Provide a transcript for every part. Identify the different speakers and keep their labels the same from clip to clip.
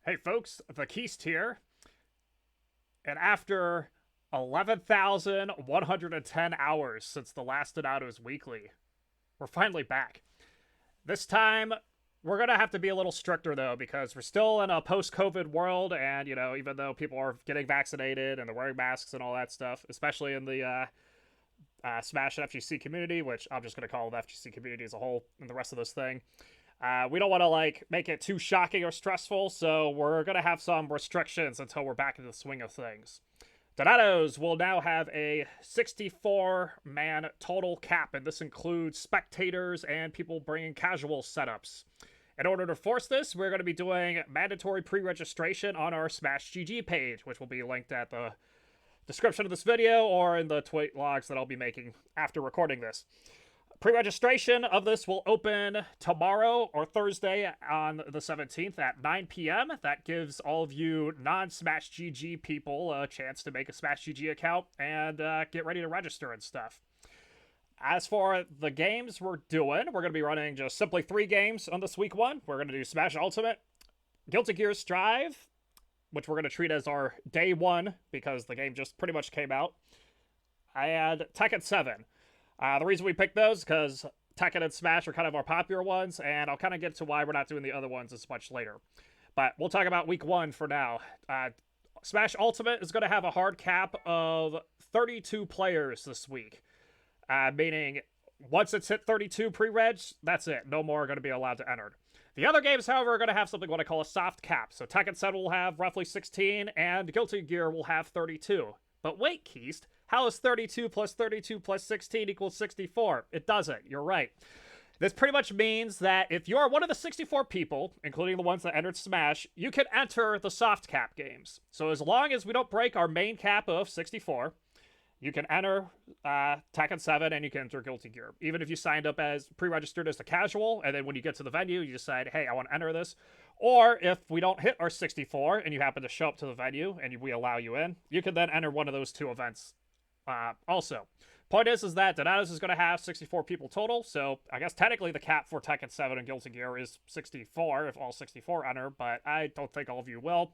Speaker 1: Hey folks, the Keist here, and after 11,110 hours since the last Donato's Weekly, we're finally back. This time, we're gonna have to be a little stricter though, because we're still in a post-COVID world, and even though people are getting vaccinated and they're wearing masks and all that stuff, especially in the Smash and FGC community, which I'm just gonna call the FGC community as a whole, and the rest of this thing. We don't want to make it too shocking or stressful, so we're gonna have some restrictions until we're back in the swing of things. Donatos will now have a 64-man total cap, and this includes spectators and people bringing casual setups. In order to force this, we're going to be doing mandatory pre-registration on our Smash GG page, which will be linked at the description of this video or in the tweet logs that I'll be making after recording this. Pre-registration of this will open tomorrow or Thursday on the 17th at 9 p.m. That gives all of you non-Smash GG people a chance to make a Smash GG account and get ready to register and stuff. As for the games we're doing, we're going to be running just simply 3 games on this week 1. We're going to do Smash Ultimate, Guilty Gear Strive, which we're going to treat as our day 1 because the game just pretty much came out, and Tekken 7. The reason we picked those is because Tekken and Smash are kind of our popular ones, and I'll kind of get to why we're not doing the other ones as much later. But we'll talk about week 1 for now. Smash Ultimate is going to have a hard cap of 32 players this week, meaning once it's hit 32 pre-reg, that's it. No more are going to be allowed to enter. The other games, however, are going to have something what I call a soft cap. So Tekken 7 will have roughly 16, and Guilty Gear will have 32. But wait, Keist, how is 32 plus 32 plus 16 equals 64? It doesn't. You're right. This pretty much means that if you're one of the 64 people, including the ones that entered Smash, you can enter the soft cap games. So as long as we don't break our main cap of 64, you can enter Tekken 7 and you can enter Guilty Gear. Even if you signed up as pre-registered as a casual, and then when you get to the venue, you decide, hey, I want to enter this. Or if we don't hit our 64 and you happen to show up to the venue and we allow you in, you can then enter one of those 2 events also. Point is that Donatos is going to have 64 people total, so I guess technically the cap for Tekken 7 and Guilty Gear is 64 if all 64 enter, but I don't think all of you will,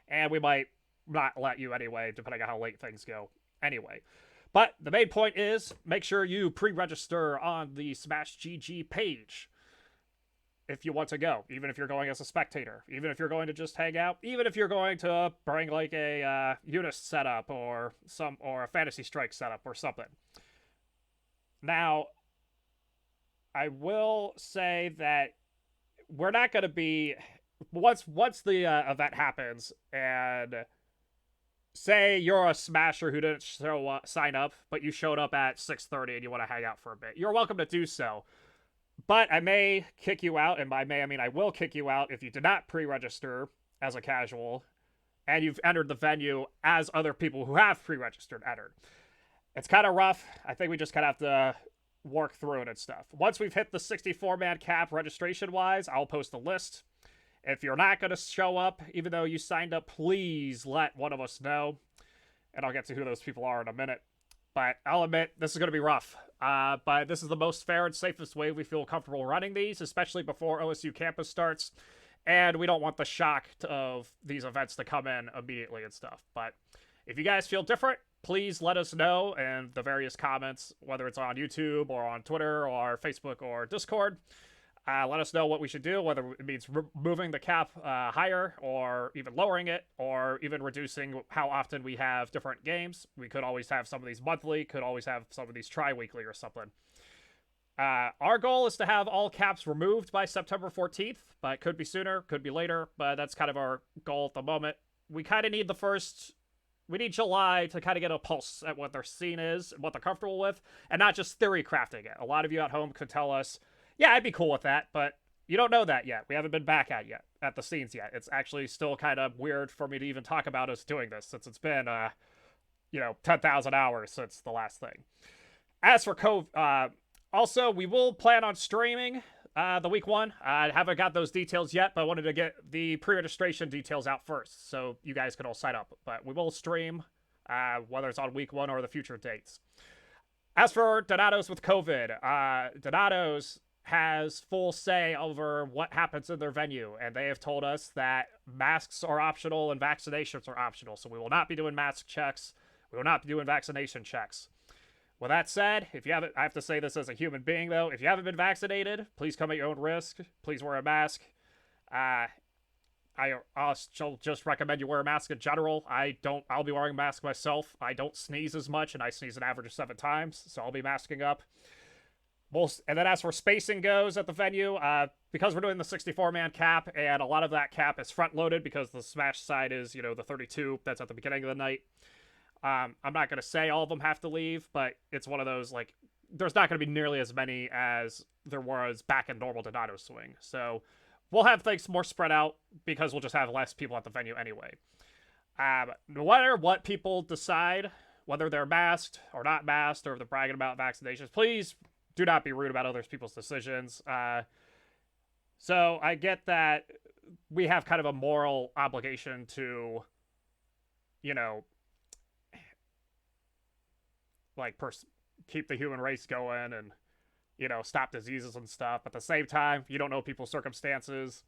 Speaker 1: and we might not let you anyway, depending on how late things go anyway. But the main point is, make sure you pre-register on the Smash GG page if you want to go, even if you're going as a spectator, even if you're going to just hang out, even if you're going to bring like a Unis setup or a Fantasy Strike setup or something. Now, I will say that we're not going to be once the event happens, and say you're a Smasher who didn't sign up, but you showed up at 6:30 and you want to hang out for a bit. You're welcome to do so. But I may kick you out, and by may I mean I will kick you out if you did not pre-register as a casual and you've entered the venue as other people who have pre-registered entered. It's kind of rough. I think we just kind of have to work through it and stuff. Once we've hit the 64-man cap registration-wise, I'll post a list. If you're not going to show up, even though you signed up, please let one of us know. And I'll get to who those people are in a minute. But I'll admit, this is going to be rough. But this is the most fair and safest way we feel comfortable running these, especially before OSU campus starts. And we don't want the shock of these events to come in immediately and stuff. But if you guys feel different, please let us know in the various comments, whether it's on YouTube or on Twitter or Facebook or Discord. Let us know what we should do, whether it means moving the cap higher or even lowering it or even reducing how often we have different games. We could always have some of these monthly, could always have some of these tri-weekly or something. Our goal is to have all caps removed by September 14th, but it could be sooner, could be later, but that's kind of our goal at the moment. We kind of need we need July to kind of get a pulse at what their scene is, what they're comfortable with, and not just theory crafting it. A lot of you at home could tell us, yeah, I'd be cool with that, but you don't know that yet. We haven't been back at the scenes yet. It's actually still kind of weird for me to even talk about us doing this, since it's been, 10,000 hours since the last thing. As for COVID, also, we will plan on streaming the week 1. I haven't got those details yet, but I wanted to get the pre-registration details out first, so you guys can all sign up. But we will stream, whether it's on week 1 or the future dates. As for Donatos with COVID, Donatos has full say over what happens in their venue, and they have told us that masks are optional and vaccinations are optional. So we will not be doing mask checks. We will not be doing vaccination checks. With that said, if you haven't, I have to say this as a human being though, if you haven't been vaccinated, please come at your own risk. Please wear a mask. I'll just recommend you wear a mask in general. I'll be wearing a mask myself. I don't sneeze as much, and I sneeze an average of 7 times, so I'll be masking up. And then as for spacing goes at the venue, because we're doing the 64-man cap, and a lot of that cap is front-loaded because the Smash side is, the 32 that's at the beginning of the night. I'm not going to say all of them have to leave, but it's one of those, there's not going to be nearly as many as there was back in normal Donato swing. So we'll have things more spread out because we'll just have less people at the venue anyway. No matter what people decide, whether they're masked or not masked, or if they're bragging about vaccinations, please do not be rude about other people's decisions. So I get that we have kind of a moral obligation to, keep the human race going and, stop diseases and stuff. But at the same time, you don't know people's circumstances.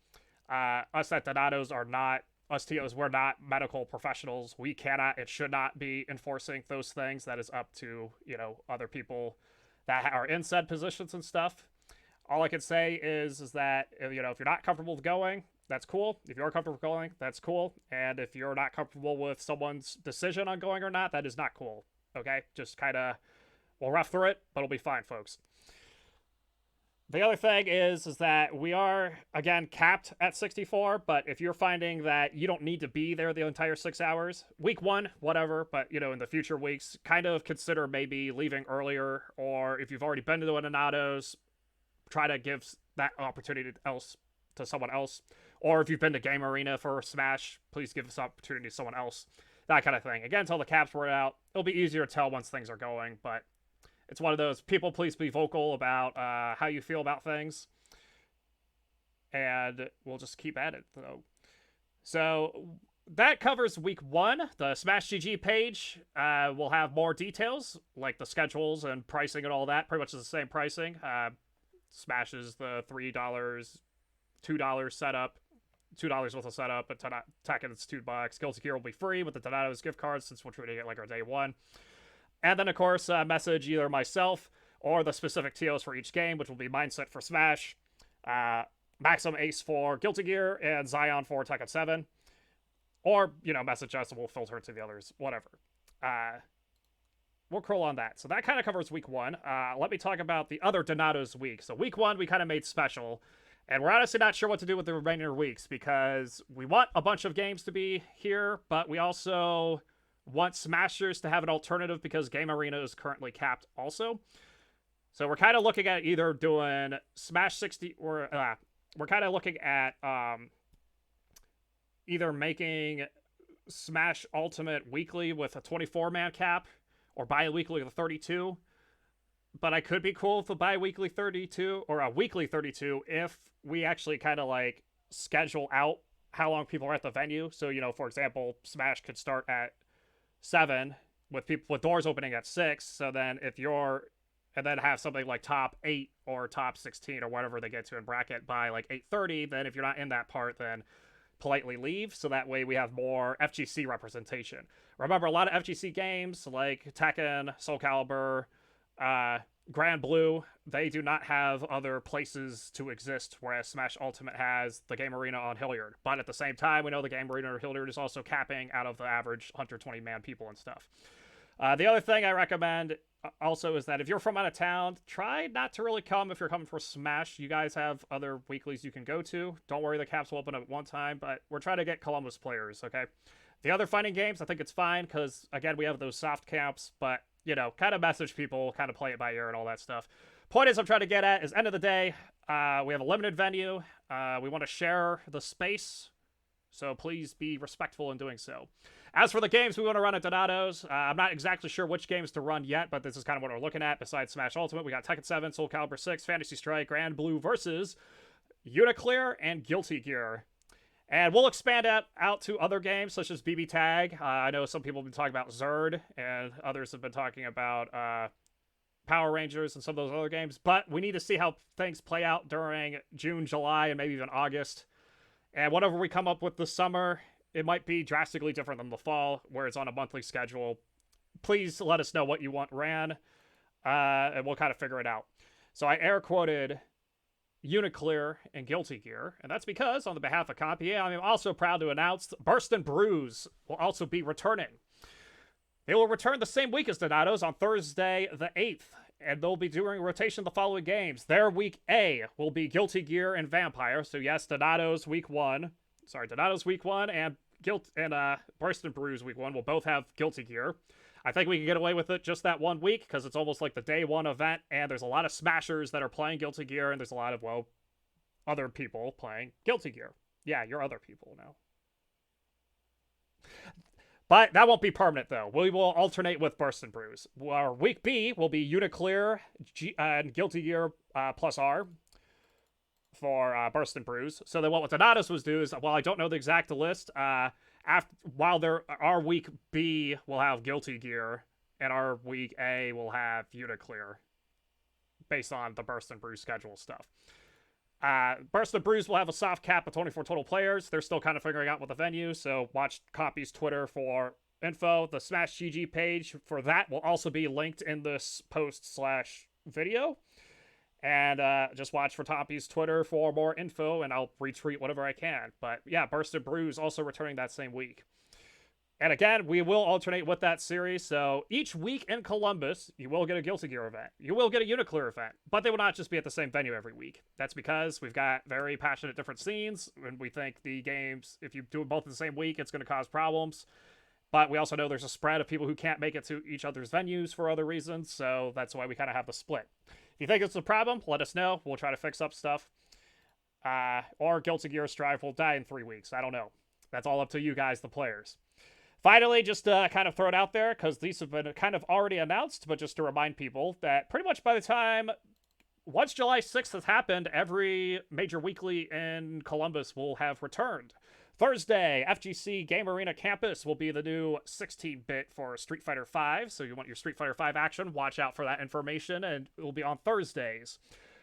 Speaker 1: Us at Donatos are not, us TOs, we're not medical professionals. We cannot and should not be enforcing those things. That is up to, other people that are in said positions and stuff. All I can say is that, if you're not comfortable with going, that's cool. If you're comfortable going, that's cool. And if you're not comfortable with someone's decision on going or not, that is not cool. Okay? Just kind of, we'll rough through it, but it'll be fine, folks. The other thing is that we are, again, capped at 64, but if you're finding that you don't need to be there the entire 6 hours, week 1, whatever, but, in the future weeks, kind of consider maybe leaving earlier, or if you've already been to the Donatos, try to give that opportunity to someone else. Or if you've been to Game Arena for Smash, please give this opportunity to someone else. That kind of thing. Again, until the caps were out, it'll be easier to tell once things are going, but it's one of those, people, please be vocal about how you feel about things. And we'll just keep at it, though. So that covers week 1. The Smash GG page will have more details, like the schedules and pricing and all that. Pretty much the same pricing. Smash is the $3, $2 setup, $2 with a setup, but Tekken's $2. Guilty Gear will be free with the Donato's gift cards since we're treating it like our day 1. And then, of course, message either myself or the specific TOs for each game, which will be Mindset for Smash, Maxim Ace for Guilty Gear, and Zion for Tekken 7. Or, message us and we'll filter it to the others, whatever. We'll curl on that. So that kind of covers week 1. Let me talk about the other Donato's week. So week 1, we kind of made special. And we're honestly not sure what to do with the remaining weeks because we want a bunch of games to be here, but we also want Smashers to have an alternative because Game Arena is currently capped also. So we're kind of looking at either doing Smash 60 or we're kind of looking at either making Smash Ultimate weekly with a 24-man cap or bi-weekly with a 32. But I could be cool with a bi-weekly 32 or a weekly 32 if we actually kind of schedule out how long people are at the venue. So, for example, Smash could start at 7 with doors opening at 6. So then and then have something like top 8 or top 16 or whatever they get to in bracket by 8:30. Then if you're not in that part, then politely leave. So that way we have more FGC representation. Remember, a lot of FGC games like Tekken, Soul Calibur, Grand Blue, they do not have other places to exist, whereas Smash Ultimate has the Game Arena on Hilliard. But at the same time, we know the Game Arena on Hilliard is also capping out of the average 120-man people and stuff. The other thing I recommend also is that if you're from out of town, try not to really come if you're coming for Smash. You guys have other weeklies you can go to. Don't worry, the caps will open up at one time, but we're trying to get Columbus players, okay? The other fighting games, I think it's fine, because, again, we have those soft camps, but kind of message people, kind of play it by ear and all that stuff. Point is, I'm trying to get at is, end of the day, we have a limited venue. We want to share the space, so please be respectful in doing so. As for the games we want to run at Donatos, I'm not exactly sure which games to run yet, but this is kind of what we're looking at. Besides Smash Ultimate, we got Tekken 7, Soul Calibur 6, Fantasy Strike, Grand Blue versus Uniclear, and Guilty Gear. And we'll expand out to other games, such as BB Tag. I know some people have been talking about Zerd, and others have been talking about Power Rangers and some of those other games. But we need to see how things play out during June, July, and maybe even August. And whatever we come up with this summer, it might be drastically different than the fall, where it's on a monthly schedule. Please let us know what you want ran, and we'll kind of figure it out. So I air quoted Uniclear and Guilty Gear, and that's because, on the behalf of CompEA, I'm also proud to announce Burst and Bruise will also be returning. They will return the same week as Donatos on Thursday the 8th, and they'll be doing rotation the following games. Their week A will be Guilty Gear and Vampire, so yes, Donatos week 1 and Burst and Bruise week 1 will both have Guilty Gear. I think we can get away with it just that 1 week, because it's almost like the day 1 event, and there's a lot of smashers that are playing Guilty Gear, and there's a lot of, well, other people playing Guilty Gear. Yeah, you're other people now. But that won't be permanent, though. We will alternate with Burst and Bruise. Our week B will be Uniclear and Guilty Gear plus R for Burst and Bruise. So then what Donatos was do is, while I don't know the exact list, while our week B will have Guilty Gear, and our week A will have Uniclear, based on the Burst and Bruise schedule stuff. Burst and Bruise will have a soft cap of 24 total players. They're still kind of figuring out what the venue, so watch CompEA's Twitter for info. The Smash GG page for that will also be linked in this post/video. And just watch for CompEA's Twitter for more info, and I'll retweet whatever I can. But yeah, Burst and Bruise also returning that same week. And again, we will alternate with that series, so each week in Columbus, you will get a Guilty Gear event. You will get a Uniclear event, but they will not just be at the same venue every week. That's because we've got very passionate different scenes, and we think the games, if you do them both in the same week, it's going to cause problems. But we also know there's a spread of people who can't make it to each other's venues for other reasons, so that's why we kind of have the split. If you think it's a problem, let us know. We'll try to fix up stuff. Or Guilty Gear Strive will die in 3 weeks. I don't know. That's all up to you guys, the players. Finally, just to kind of throw it out there, because these have been kind of already announced, but just to remind people that pretty much by the time, once July 6th has happened, every major weekly in Columbus will have returned. Thursday, FGC Game Arena Campus will be the new 16-bit for Street Fighter V, so you want your Street Fighter V action, watch out for that information, and it will be on Thursdays.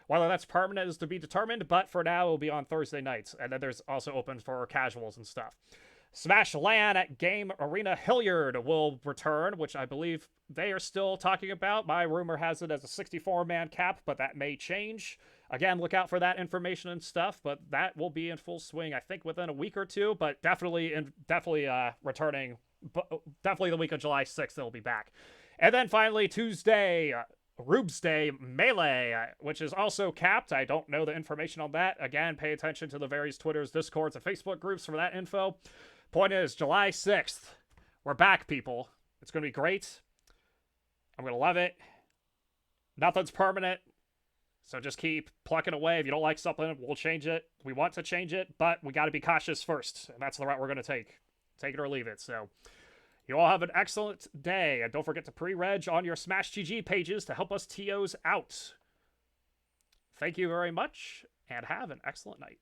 Speaker 1: Whether that's permanent is to be determined, but for now, it will be on Thursday nights, and then there's also open for casuals and stuff. Smash LAN at Game Arena Hilliard will return, which I believe they are still talking about. My rumor has it as a 64-man cap, but that may change. Again, look out for that information and stuff, but that will be in full swing, I think, within a week or two, but definitely returning, definitely the week of July 6th, they'll be back. And then finally, Tuesday, Rube's Day Melee, which is also capped. I don't know the information on that. Again, pay attention to the various Twitters, Discords, and Facebook groups for that info. Point is, July 6th, we're back, people. It's going to be great. I'm going to love it. Nothing's permanent, so just keep plucking away. If you don't like something, we'll change it. We want to change it, but we got to be cautious first, and that's the route we're going to take. Take it or leave it. So you all have an excellent day, and don't forget to pre-reg on your Smash GG pages to help us TOs out. Thank you very much, and have an excellent night.